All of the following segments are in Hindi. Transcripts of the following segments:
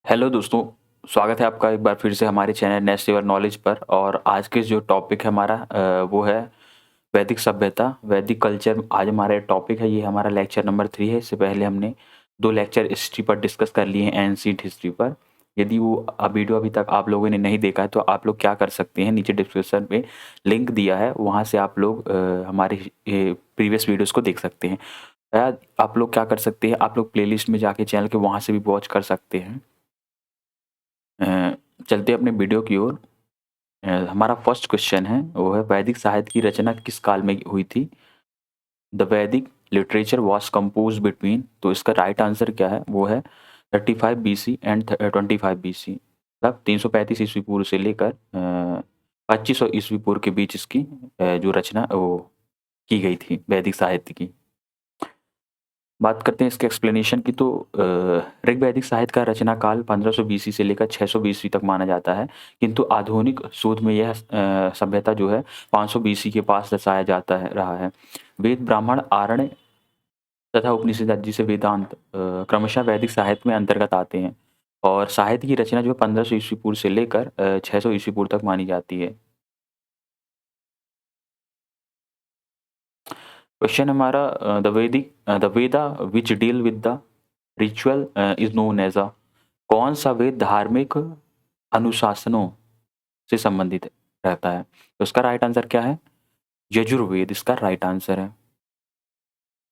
हेलो दोस्तों, स्वागत है आपका एक बार फिर से हमारे चैनल नेक्स्ट लेवल नॉलेज पर। और आज के जो टॉपिक है हमारा वो है वैदिक सभ्यता, वैदिक कल्चर। आज हमारा टॉपिक है, ये हमारा लेक्चर नंबर 3 है। इससे पहले हमने 2 लेक्चर हिस्ट्री पर डिस्कस कर लिए हैं, एंशिएंट हिस्ट्री पर। यदि वो वीडियो अभी तक आप लोगों ने नहीं देखा है तो आप लोग क्या कर सकते हैं, नीचे डिस्क्रिप्शन में लिंक दिया है, वहाँ से आप लोग हमारे प्रीवियस वीडियोज़ को देख सकते हैं। आप लोग क्या कर सकते हैं, आप लोग प्लेलिस्ट में जाके चैनल के वहाँ से भी वॉच कर सकते हैं। चलते अपने वीडियो की ओर। हमारा फर्स्ट क्वेश्चन है, वो है वैदिक साहित्य की रचना किस काल में हुई थी? द वैदिक लिटरेचर वॉज कंपोज बिटवीन, तो इसका राइट आंसर क्या है, वो है 35 BC एंड 25 BC। मतलब 335 ईस्वी पूर्व से लेकर 2500 ईस्वी पूर्व के बीच इसकी जो रचना वो की गई थी वैदिक साहित्य की। बात करते हैं इसके एक्सप्लेनेशन की, तो ऋग वैदिक साहित्य का रचना काल 1500 BC से लेकर 600 BC तक माना जाता है, किंतु आधुनिक शोध में यह सभ्यता जो है 500 BC के पास दर्शाया जाता है रहा है। वेद, ब्राह्मण, आरण्य तथा उपनिषद जिसे वेदांत क्रमशः वैदिक साहित्य में अंतर्गत आते हैं। और साहित्य की रचना जो है 1500 ईस्वी पूर्व से लेकर 600 ईस्वी पूर्व तक मानी जाती है। क्वेश्चन हमारा, the Veda which deal with the ritual is known as a, कौन सा वेद धार्मिक अनुशासनों से संबंधित रहता है? तो इसका राइट आंसर क्या है? यजुर्वेद इसका राइट आंसर है।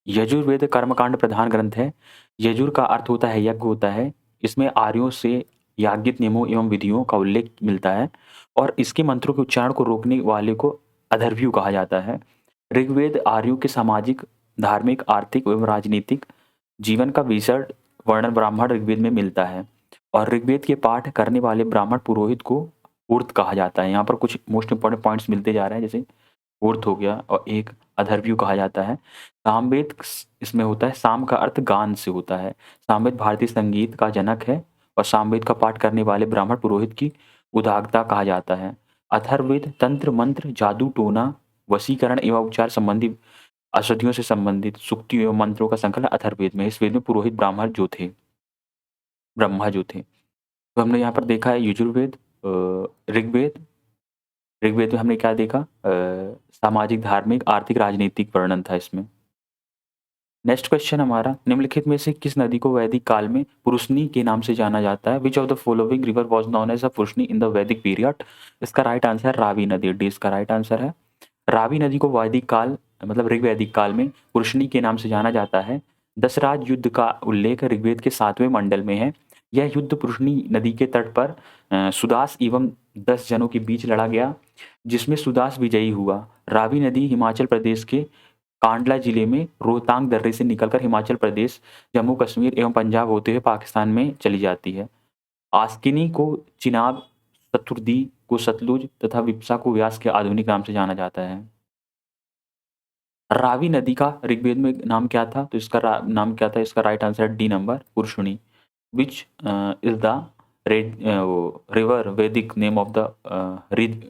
यजुर्वेद कर्मकांड प्रधान ग्रंथ है। यजुर का अर्थ होता है यज्ञ होता है। इसमें आर्यों से याज्ञिक नियमों एवं विधियों का उल्लेख मिलता है और इसके मंत्रों के उच्चारण को रोकने वाले को अधर्व्यू कहा जाता है। ऋग्वेद आर्यों के सामाजिक, धार्मिक, आर्थिक एवं राजनीतिक जीवन का विशद वर्णन ब्राह्मण ऋग्वेद में मिलता है। और ऋग्वेद के पाठ करने वाले ब्राह्मण पुरोहित को उर्त कहा जाता है। यहाँ पर कुछ मोस्ट इंपॉर्टेंट पॉइंट्स मिलते जा रहे हैं, जैसे उर्त हो गया और एक अधर्व्यू कहा जाता है। सामवेद इसमें होता है, साम का अर्थ गान से होता है। सामवेद भारतीय संगीत का जनक है और सामवेद का पाठ करने वाले ब्राह्मण पुरोहित की उदागता कहा जाता है। अथर्ववेद तंत्र, मंत्र, जादू टोना, वशीकरण एवं उपचार संबंधी औषधियों से संबंधित सूक्तियों एवं मंत्रों का संकलन अथर्ववेद में। इस वेद में पुरोहित ब्राह्मण जो थे, ब्रह्मा जो थे। तो हमने यहाँ पर देखा है यजुर्वेद, ऋग्वेद। ऋग्वेद में हमने क्या देखा, सामाजिक, धार्मिक, आर्थिक, राजनीतिक वर्णन था इसमें। नेक्स्ट क्वेश्चन हमारा, निम्नलिखित में से किस नदी को वैदिक काल में पुरुषनी के नाम से जाना जाता है? Which of the following river was known as a Purushni in the Vedic period? इसका राइट आंसर है रावी नदी। डी इसका राइट आंसर है। रावी नदी को वैदिक काल मतलब ऋग्वैदिक काल में पुरुषनी के नाम से जाना जाता है। दशराज युद्ध का उल्लेख ऋग्वेद के 7वें मंडल में है। यह युद्ध पुरुषनी नदी के तट पर सुदास एवं 10 जनों के बीच लड़ा गया, जिसमें सुदास विजयी हुआ। रावी नदी हिमाचल प्रदेश के कांडला जिले में रोहतांग दर्रे से निकलकर हिमाचल प्रदेश, जम्मू कश्मीर एवं पंजाब होते हुए पाकिस्तान में चली जाती है। आस्किनी को चिनाब, शत्रुदी को सतलुज तथा विप्सा को व्यास के आधुनिक नाम से जाना जाता है। रावी नदी का ऋग्वेद में नाम क्या था? तो इसका नाम क्या था? इसका राइट आंसर है D number, Purushni. Which is the river Vedic name of the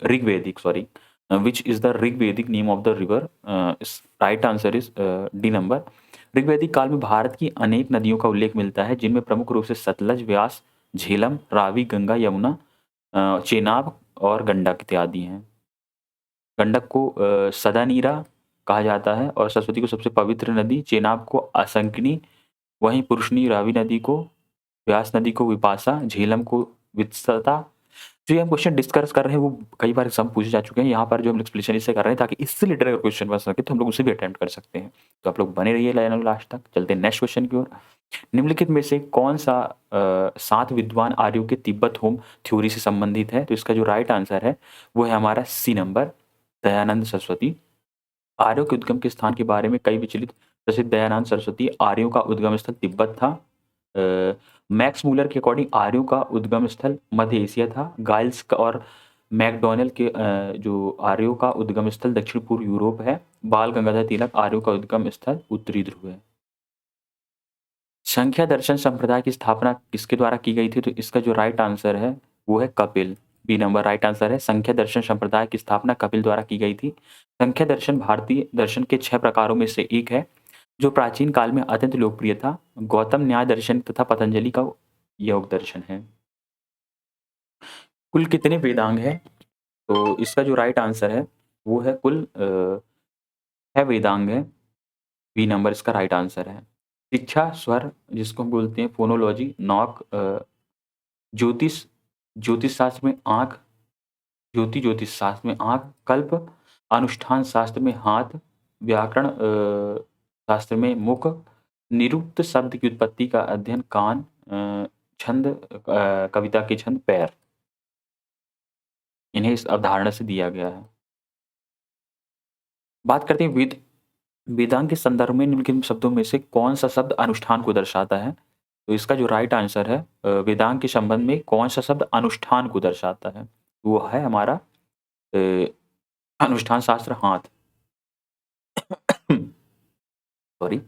Rigvedic, sorry, which is the Rigvedic name of the river? Right answer is D number. ऋग्वैदिक काल में भारत की अनेक नदियों का उल्लेख मिलता है, जिनमें प्रमुख रूप से सतलज, व्यास, झेलम, रावी, गंगा, यमुना, चेनाब और गंडक इत्यादि हैं। गंडक को सदानीरा कहा जाता है और सरस्वती को सबसे पवित्र नदी, चेनाब को असंकिनी, वहीं पुरुषनी, रावी नदी को, व्यास नदी को विपाशा, झेलम को वित्सता। जो ये हम क्वेश्चन डिस्कस कर रहे हैं वो कई बार एग्जाम पूछे जा चुके हैं। यहाँ पर जो हम एक्सप्लेनेशन इससे कर रहे हैं ताकि इससे रिलेटेड अगर क्वेश्चन बन सके तो हम लोग उसे भी अटेम्प्ट कर सकते हैं। तो आप लोग बने रहिए लास्ट तक। चलते हैं नेक्स्ट क्वेश्चन की ओर। निम्नलिखित में से कौन सा 7 विद्वान आर्यों के तिब्बत होम थ्योरी से संबंधित है? तो इसका जो राइट आंसर है वो है हमारा सी नंबर, दयानंद सरस्वती। आर्यों के उद्गम के स्थान के बारे में कई विचलित प्रसिद्ध दयानंद सरस्वती। आर्यों का उद्गम स्थल तिब्बत था। मैक्स मूलर के अकॉर्डिंग आर्यों का उद्गम स्थल मध्य एशिया था। गाइल्स का और मैकडोनल के जो आर्यों का उद्गम स्थल दक्षिण पूर्व यूरोप है। बाल गंगाधर तिलक, आर्यों का उद्गम स्थल उत्तरी ध्रुव है। संख्या दर्शन संप्रदाय की स्थापना किसके द्वारा की गई थी? तो इसका जो राइट आंसर है वो है Kapil. B number right answer है। संख्या दर्शन संप्रदाय की स्थापना कपिल द्वारा की गई थी। संख्या दर्शन भारतीय दर्शन के 6 प्रकारों में से एक है, जो प्राचीन काल में अत्यंत लोकप्रिय था। गौतम न्याय दर्शन तथा पतंजलि का योग दर्शन है। कुल कितने वेदांग हैं? तो इसका जो राइट आंसर है वो है कुल 6 वेदांग है। बी नंबर इसका राइट आंसर है। शिक्षा, स्वर जिसको हम बोलते हैं फोनोलॉजी, नॉक, ज्योतिष ज्योतिष शास्त्र में आँख, ज्योतिष शास्त्र में आँख, कल्प, अनुष्ठान शास्त्र में हाथ, व्याकरण शास्त्र में मुख, निरुक्त शब्द की उत्पत्ति का अध्ययन कान, छंद कविता के छंद पैर। इन्हें इस अवधारणा से दिया गया है। बात करते हैं वेदांग के संदर्भ में निम्नलिखित शब्दों में से कौन सा शब्द अनुष्ठान को दर्शाता है? तो इसका जो राइट आंसर है वेदांग के संबंध में कौन सा शब्द अनुष्ठान को दर्शाता है? वो है हमारा अ, अनुष्ठान शास्त्र हाथ। सॉरी।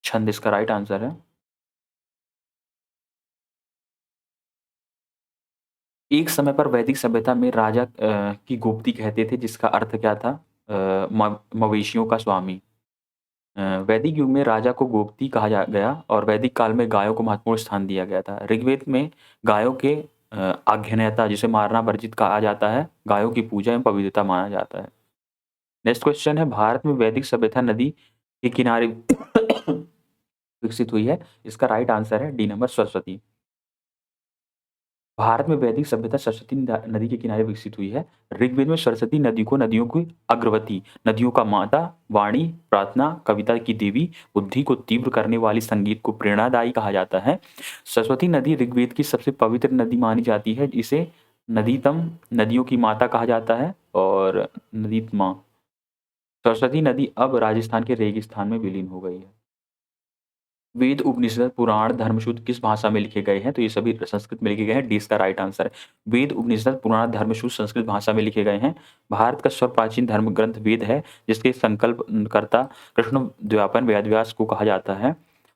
छंद इसका राइट आंसर है। एक समय पर वैदिक सभ्यता में राजा की गोपती कहते थे जिसका अर्थ क्या था? मवेशियों का स्वामी। वैदिक युग में राजा को गोपती कहा जा गया और वैदिक काल में गायों को महत्वपूर्ण स्थान दिया गया था। ऋग्वेद में गायों के आज्ञान्यता जिसे मारना वर्जित कहा जाता है, गायों की पूजा एवं पवित्रता माना जाता है। नेक्स्ट क्वेश्चन है भारत में वैदिक सभ्यता नदी के किनारे विकसित हुई है। इसका राइट आंसर है डी नंबर सरस्वती। भारत में वैदिक सभ्यता सरस्वती नदी के किनारे विकसित हुई है। ऋग्वेद में सरस्वती नदी को नदियों की अग्रवती, नदियों का माता, वाणी, प्रार्थना, कविता की देवी, बुद्धि को तीव्र करने वाली, संगीत को प्रेरणादायी कहा जाता है। सरस्वती नदी ऋग्वेद की सबसे पवित्र नदी मानी जाती है। इसे नदीतम, नदियों की माता कहा जाता है और नदीतमा। सरस्वती नदी अब राजस्थान के रेगिस्तान में विलीन हो गई है। वेद, उपनिषद, पुराण, धर्मसूत्र किस भाषा में लिखे गए हैं? तो ये सभी संस्कृत में लिखे गए हैं। डी इसका राइट आंसर है। वेद, उपनिषद, पुराण, धर्मसूत्र संस्कृत भाषा में लिखे गए हैं। भारत का सर्वप्राचीन धर्म ग्रंथ वेद है जिसके संकल्पकर्ता कृष्ण द्वैपायन वेदव्यास को कहा जाता है।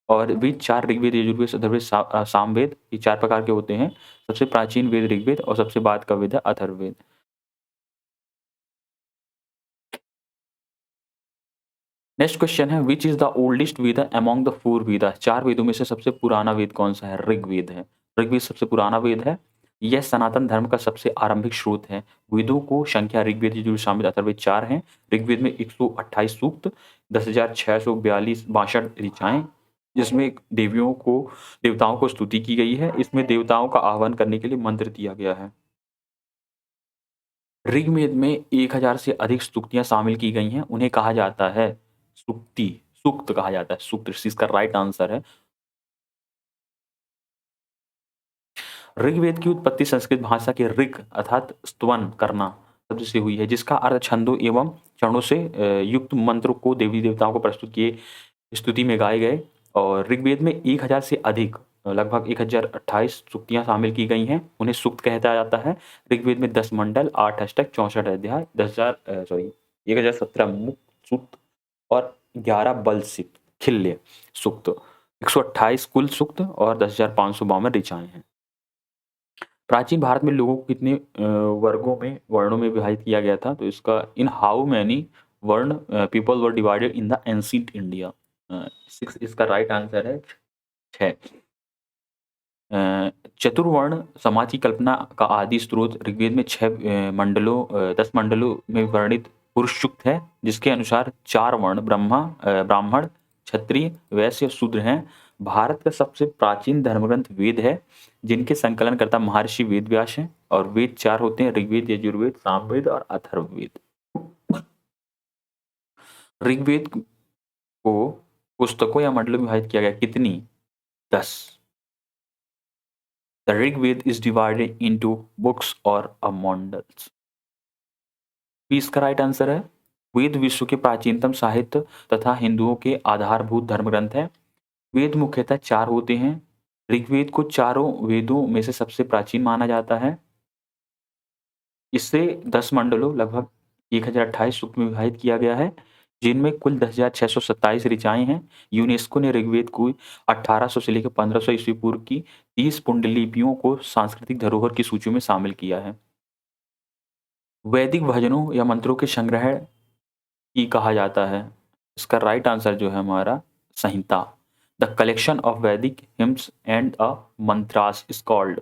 और वेद 4 ऋग्वेद, यजुर्वेद, अथर्ववेद, सामवेद, ये 4 प्रकार के होते हैं। सबसे प्राचीन वेद ऋग्वेद और सबसे बाद का वेद है अथर्ववेद। नेक्स्ट क्वेश्चन है which is the oldest Veda among the 4 Veda? 4 वेदों में से सबसे पुराना वेद कौन सा है? ऋग्वेद है। ऋग्वेद सबसे पुराना वेद है। यह सनातन धर्म का सबसे आरंभिक स्रोत है। वेदों को संख्या ऋग्वेद, यजुर्वेद, सामवेद, अथर्ववेद 4 हैं। ऋग्वेद में 128 सूक्त, 10,642 62 ऋचाएं, जिसमें देवताओं को स्तुति की गई है। इसमें देवताओं का आह्वान करने के लिए मंत्र दिया गया है। ऋग्वेद में 1000 से अधिक स्तुतियां शामिल की गई हैं। उन्हें कहा जाता है सूक्ति, सूक्त कहा जाता है। सूक्त इसका राइट आंसर है। ऋग्वेद की उत्पत्ति संस्कृत भाषा के ऋग अर्थात स्तवन करना शब्द से हुई है जिसका अर्थ छंदों एवं चरणों से युक्त मंत्रों को देवी देवताओं को प्रस्तुत किए स्तुति में गाए गए। और ऋग्वेद में 1000 से अधिक लगभग 1028 सूक्तियां शामिल की गई हैं। उन्हें सूक्त कहता जाता है। ऋग्वेद में 10 मंडल, 8 अष्टक, 64 अध्याय, 1017 मुक्त सूक्त और 11 बल सिक्त खिल्य सूक्त, 128 कुल सूक्त और 10,552 ऋचाएं हैं। प्राचीन भारत में लोगों को कितने वर्गों में वर्णों में विभाजित किया गया था? तो इसका इन हाउ मैनी वर्ण people were divided in the ancient India? 6 इसका राइट आंसर है 6। चतुर्वर्ण समाज की कल्पना का आदि स्रोत ऋग्वेद में 10 मंडलों में वर्णित पुरुष सूक्त है जिसके अनुसार 4 वर्ण ब्राह्मण, क्षत्रिय, वैश्य और शूद्र हैं। भारत का सबसे प्राचीन धर्मग्रंथ वेद है जिनके संकलनकर्ता महर्षि वेदव्यास हैं और वेद 4 होते हैं ऋग्वेद, यजुर्वेद, सामवेद और अथर्ववेद। ऋग्वेद को पुस्तकों या मंडलों में विभाजित किया गया कितनी? 10। The Rigved is divided into books or mandals. भी इसका राइट आंसर है। वेद विश्व के प्राचीनतम साहित्य तथा हिंदुओं के आधारभूत धर्म ग्रंथ है। वेद मुख्यतः 4 होते हैं। ऋग्वेद को चारों वेदों में से सबसे प्राचीन माना जाता है। इसे 10 मंडलों लगभग 1028 सूक्त में विभाजित किया गया है जिनमें कुल 10,627 ऋचाएं हैं। यूनेस्को ने ऋग्वेद को 1800 से लेकर 1500 ईस्वी पूर्व की 30 पुंडलिपियों को सांस्कृतिक धरोहर की सूची में शामिल किया है। वैदिक भजनों या मंत्रों के संग्रह की कहा जाता है। इसका राइट आंसर जो है हमारा Samhita. The collection of Vedic hymns and a mantras is called.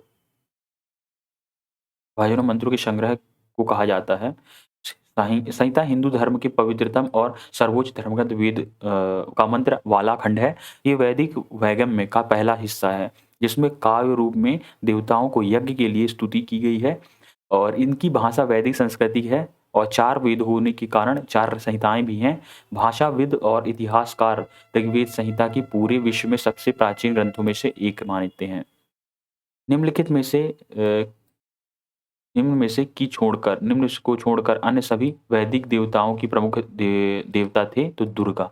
भजनों मंत्रों के संग्रह को कहा जाता है संहिता। हिंदू धर्म के पवित्रतम और सर्वोच्च धर्मग्रंथ वेद का मंत्र वाला खंड है। ये वैदिक वैगम्य का पहला हिस्सा है जिसमें काव्य रूप में देवताओं को यज्ञ के लिए स्तुति की गई है और इनकी भाषा वैदिक संस्कृति है और 4 वेद होने के कारण 4 संहिताएं भी हैं। भाषाविद और इतिहासकार ऋग्वेद संहिता की पूरे विश्व में सबसे प्राचीन ग्रंथों में से एक मानते हैं। निम्नलिखित में से निम्न में से की छोड़कर निम्न को छोड़कर अन्य सभी वैदिक देवताओं की प्रमुख देवता थे तो Durga.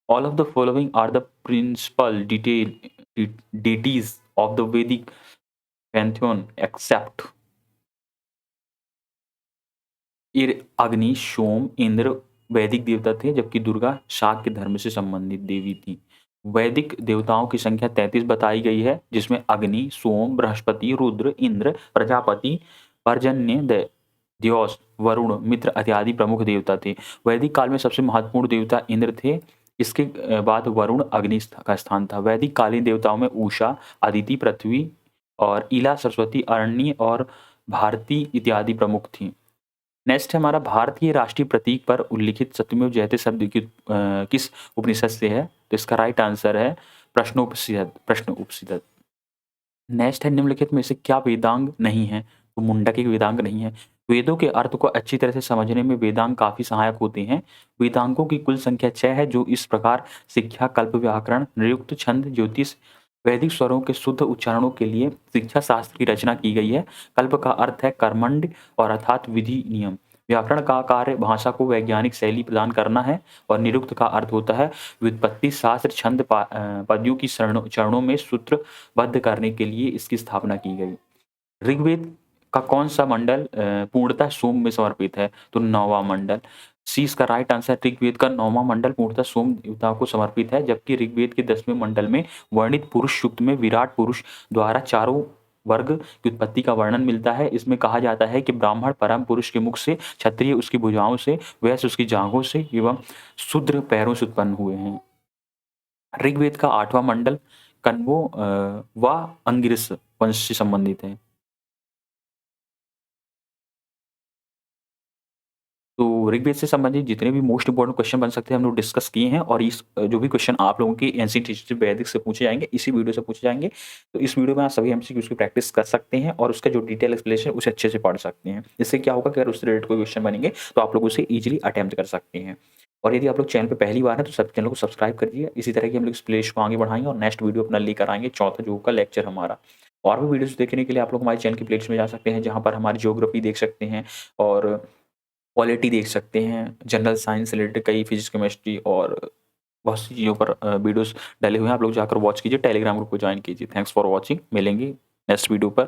All of the following are the principal deities of the Vedic pantheon except Agni, Soma, Indra वैदिक देवता थे जबकि दुर्गा शाक्य धर्म से संबंधित देवी थी। वैदिक देवताओं की संख्या 33 बताई गई है जिसमें अग्नि, सोम, बृहस्पति, रुद्र, इंद्र, प्रजापति, पर्जन्य, द्यौस, वरुण, मित्र इत्यादि प्रमुख देवता थे। वैदिक काल में सबसे महत्वपूर्ण देवता इंद्र थे। इसके बाद वरुण, अग्नि का स्थान था। वैदिक कालीन देवताओं में उषा, अदिति, पृथ्वी और इला, सरस्वती, अरण्य और भारती इत्यादि प्रमुख थी। नेक्स्ट है हमारा भारतीय राष्ट्रीय प्रतीक पर उल्लिखित सत्यमेव जयते शब्द किस उपनिषद से है? तो इसका राइट आंसर है प्रश्न उपनिषद। नेक्स्ट है निम्नलिखित में से क्या वेदांग नहीं है? तो मुंडक एक वेदांग नहीं है। वेदों के अर्थ को अच्छी तरह से समझने में वेदांग काफी सहायक होते हैं। वेदांगों की कुल संख्या 6 है जो इस प्रकार शिक्षा, कल्प, व्याकरण, निरुक्त, छंद, ज्योतिष, वैदिक स्वरों के शुद्ध उच्चारणों के लिए शिक्षा शास्त्र की रचना की गई है। कल्प का अर्थ है कर्मंड और अर्थात विधि, नियम। व्याकरण का कार्य भाषा को वैज्ञानिक शैली प्रदान करना है और निरुक्त का अर्थ होता है व्युत्पत्ति शास्त्र, छंद, पद्यों की चरणों में सूत्रबद्ध करने के लिए इसकी स्थापना की गई। ऋग्वेद का कौन सा मंडल पूर्णतः सोम में समर्पित है? तो 9वां मंडल। सी इसका राइट आंसर। ऋग्वेद का 9वां मंडल पूर्णतः सोम देवता को समर्पित है जबकि ऋग्वेद के 10वें मंडल में वर्णित पुरुष सूक्त में विराट पुरुष द्वारा चारों वर्ग की उत्पत्ति का वर्णन मिलता है। इसमें कहा जाता है कि ब्राह्मण परम पुरुष के मुख से, क्षत्रिय उसकी भुजाओं से, वैश्य उसकी जांघों से एवं शूद्र पैरों से उत्पन्न हुए हैं। ऋग्वेद का 8वां मंडल कण्वों व अंगिरस वंश से संबंधित है। तो ऋग्वेद से संबंधित जितने भी मोस्ट इंपोर्टेंट क्वेश्चन बन सकते हैं हम लोग डिस्कस किए हैं और इस जो भी क्वेश्चन आप लोगों की एनसीईआरटी वैदिक से पूछे जाएंगे इसी वीडियो से पूछे जाएंगे। तो इस वीडियो में आप सभी एमसीक्यूज की प्रैक्टिस कर सकते हैं और उसका जो डिटेल एक्सप्लेनेशन उसे अच्छे से पढ़ सकते हैं। इससे क्या होगा कि अगर उससे रिलेटेड कोई क्वेश्चन बनेंगे तो आप लोग उसे ईजिली अटेम्प्ट कर सकते हैं। और यदि आप लोग चैनल पर पहली बार हैं तो सब चैनल को सब्सक्राइब कर दीजिए। इसी तरह की हम लोग इस प्लेलिस्ट को आगे बढ़ाएंगे और नेक्स्ट वीडियो अपना लेकर आएंगे चौथा जो होगा लेक्चर हमारा। और भी वीडियोस देखने के लिए आप लोग हमारे चैनल की प्लेलिस्ट में जा सकते हैं जहाँ पर हमारी ज्योग्राफी देख सकते हैं और पॉलिटी देख सकते हैं, जनरल साइंस से रिलेटेड कई फिजिक्स, केमिस्ट्री और बहुत सी चीज़ों पर वीडियोस डले हुए हैं। आप लोग जाकर वॉच कीजिए, टेलीग्राम ग्रुप को ज्वाइन कीजिए। Thanks for watching. मिलेंगे नेक्स्ट वीडियो पर।